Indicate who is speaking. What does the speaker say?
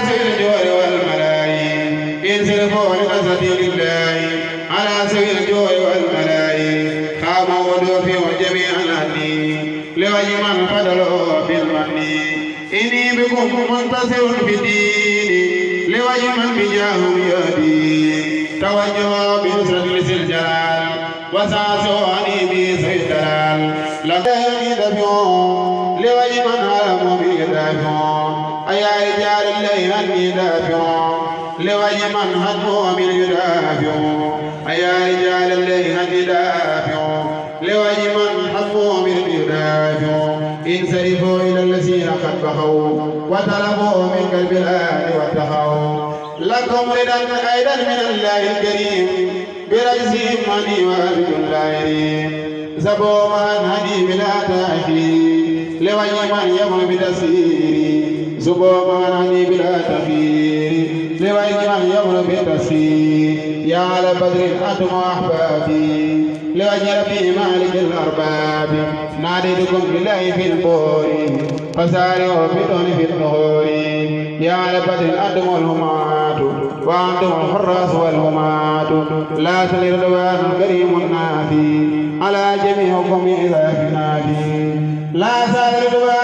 Speaker 1: سبيل الجود والملاي انصرفوا لسبيل الله على سبيل الجود والملاي خاموا ودوفوا جميعا عني لوجه من فضلوا بالمن إني بكم منتصر في الدين لوجه من بجاهم يهدي توجهوا بنصرة الجلال وسعسوا عني بسر الدلال لقيني دفعون لوجه من علموا بيدافعون أيا رجال الليل أني دافعون لوجه من هدموا من يدافعون أيا رجال الليل أني دافعون لوجه من هدموا من يدافعون انصرفوا إلى الذين قد بخوا وطلبوا من قلب الآل واتخوا لكم ردا أيضا من الله الكريم برجزهم مني وأرجو اللائرين زبوا من هدي بلا تأخير لوجه من يمر بتسيري زبوا من هدي بلا تأخير لوجه من يمر بتسير يا على بدر أنتم أحبابي لوجه ربي مالك الأرباب ناديتكم بالله في البور فسارعوا بدون في النهور يا على بدر أنتم الهمات وأنتم الحراس والهمات لا تلر دوان كريم نادي على جميعكم إذا في نادي لا سائر دوان